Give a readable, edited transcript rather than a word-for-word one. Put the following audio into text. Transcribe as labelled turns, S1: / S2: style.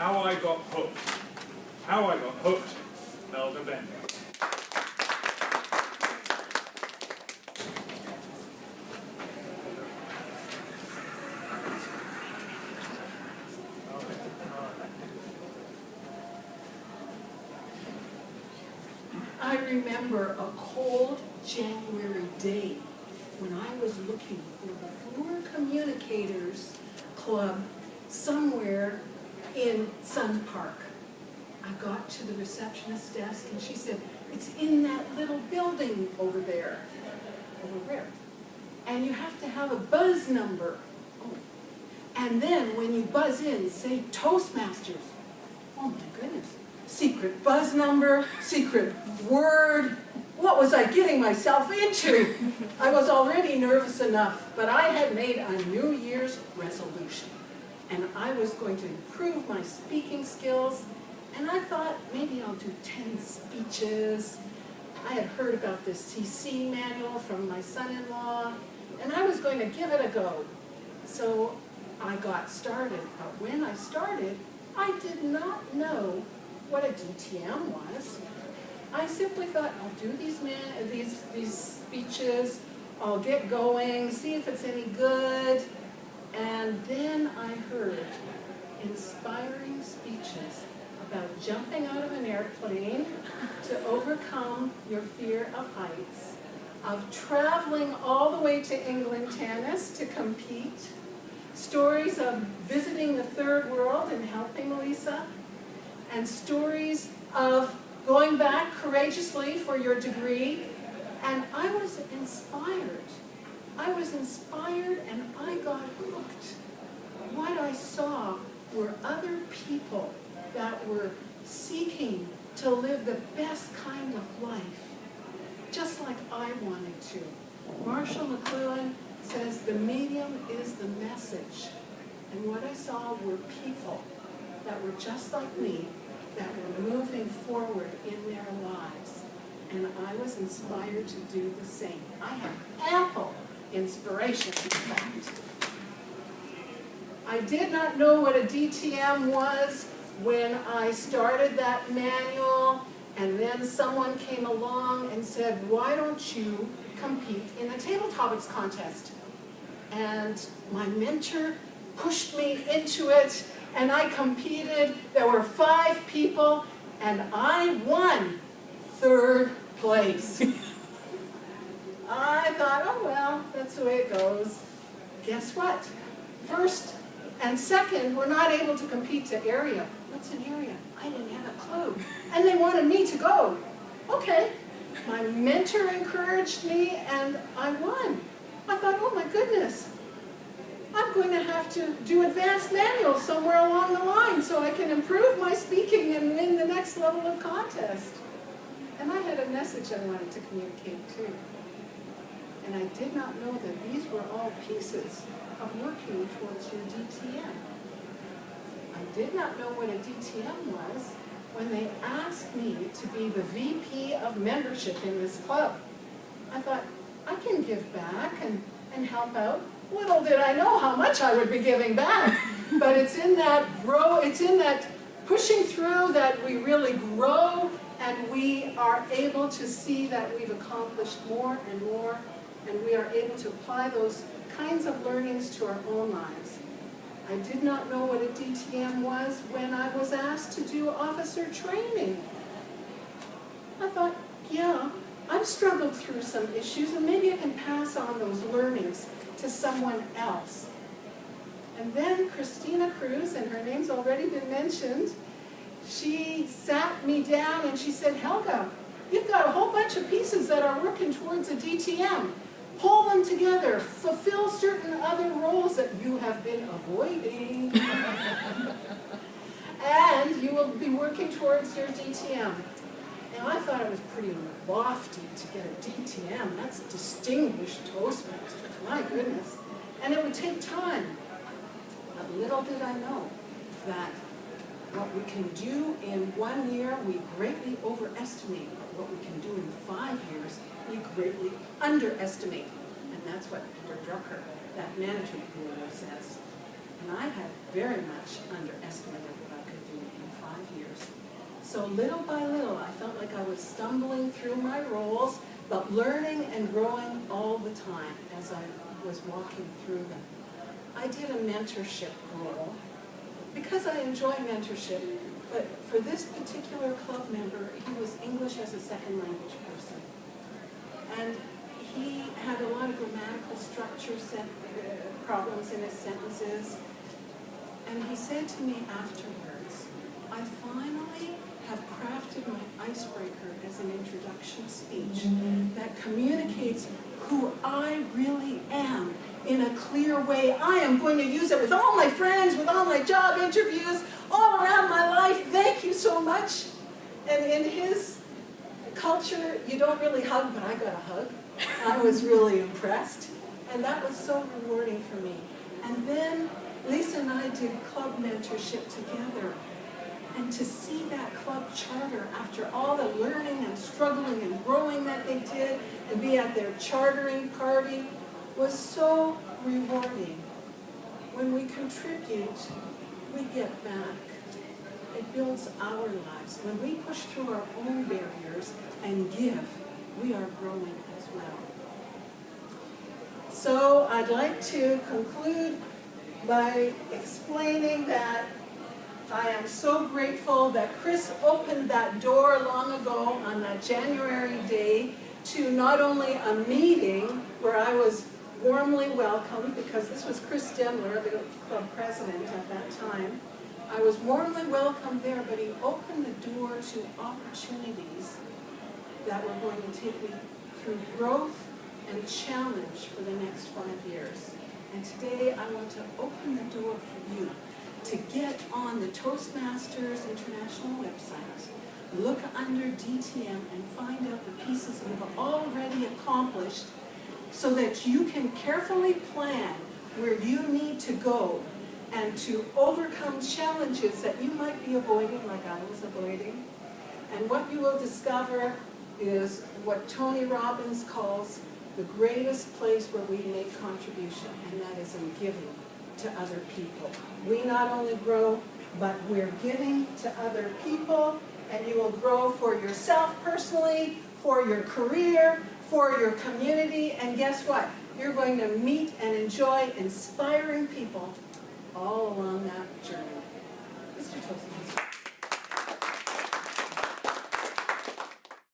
S1: How I got hooked. How I got hooked. Helga Bender.
S2: I remember a cold January day when I was looking for the Fluor Communicators Club somewhere in Sun Park. I got to the receptionist desk and she said, "It's in that little building over there." Over there. And you have to have a buzz number. Oh. And then when you buzz in, say Toastmasters. Oh my goodness. Secret buzz number, secret word. What was I getting myself into? I was already nervous enough, but I had made a New Year's resolution. And I was going to improve my speaking skills. And I thought maybe I'll do 10 speeches. I had heard about this CC manual from my son-in-law, and I was going to give it a go. So I got started. But when I started, I did not know what a DTM was. I simply thought, I'll do these speeches, I'll get going, see if it's any good. And then I heard inspiring speeches about jumping out of an airplane to overcome your fear of heights, of traveling all the way to England tennis to compete, stories of visiting the third world and helping Lisa, and stories of going back courageously for your degree. And I was inspired. I was inspired and I got hooked. What I saw were other people that were seeking to live the best kind of life, just like I wanted to. Marshall McLuhan says the medium is the message. And what I saw were people that were just like me, that were moving forward in their lives. And I was inspired to do the same. I had ample inspiration, in fact. I did not know what a DTM was when I started that manual, and then someone came along and said, "Why don't you compete in a table topics contest?" And my mentor pushed me into it, and I competed. There were 5 people, and I won 3rd place. I thought, oh well, that's the way it goes. Guess what? 1st and 2nd were not able to compete to area. What's an area? I didn't have a clue. And they wanted me to go. Okay. My mentor encouraged me, and I won. I thought, oh my goodness, I'm going to have to do advanced manuals somewhere along the line so I can improve my speaking and win the next level of contest. And I had a message I wanted to communicate too. And I did not know that these were all pieces of working towards your DTM. I did not know what a DTM was when they asked me to be the VP of membership in this club. I thought, I can give back and help out. Little did I know how much I would be giving back. But it's in that pushing through that we really grow, and we are able to see that we've accomplished more and more, and we are able to apply those kinds of learnings to our own lives. I did not know what a DTM was when I was asked to do officer training. I thought, yeah, I've struggled through some issues, and maybe I can pass on those learnings to someone else. And then Christina Cruz, and her name's already been mentioned, she sat me down and she said, "Helga, you've got a whole bunch of pieces that are working towards a DTM. Pull them together, fulfill certain other roles that you have been avoiding, and you will be working towards your DTM." Now, I thought it was pretty lofty to get a DTM. That's distinguished Toastmasters, my goodness. And it would take time. But little did I know that what we can do in 1 year, we greatly overestimate. But what we can do in 5 years, we greatly underestimate. And that's what Peter Drucker, that management guru, says. And I had very much underestimated what I could do So little by little, I felt like I was stumbling through my roles, but learning and growing all the time as I was walking through them. I did a mentorship role because I enjoy mentorship, but for this particular club member, he was English as a second language person. And he had a lot of grammatical structure problems in his sentences. And he said to me afterwards, I finally have crafted my icebreaker as an introduction speech that communicates who I really am in a clear way. I am going to use it with all my friends, with all my job interviews, all around my life. Thank you so much. And in his culture, you don't really hug, but I got a hug. I was really impressed. And that was so rewarding for me. And then Lisa and I did club mentorship together. And to see that club charter after all the learning and struggling and growing that they did and be at their chartering party was so rewarding. When we contribute, we get back. It builds our lives. When we push through our own barriers and give, we are growing as well. So I'd like to conclude by explaining that I am so grateful that Chris opened that door long ago on that January day to not only a meeting where I was warmly welcomed, because this was Chris Demler, the club president at that time. I was warmly welcomed there, but he opened the door to opportunities that were going to take me through growth and challenge for the next 5 years. And today I want to open the door for you to get on the Toastmasters International website, look under DTM and find out the pieces you've already accomplished so that you can carefully plan where you need to go and to overcome challenges that you might be avoiding, like I was avoiding. And what you will discover is what Tony Robbins calls the greatest place where we make contribution, and that is in giving to other people. We not only grow, but we're giving to other people, and you will grow for yourself personally, for your career, for your community, and guess what? You're going to meet and enjoy inspiring people all along that journey.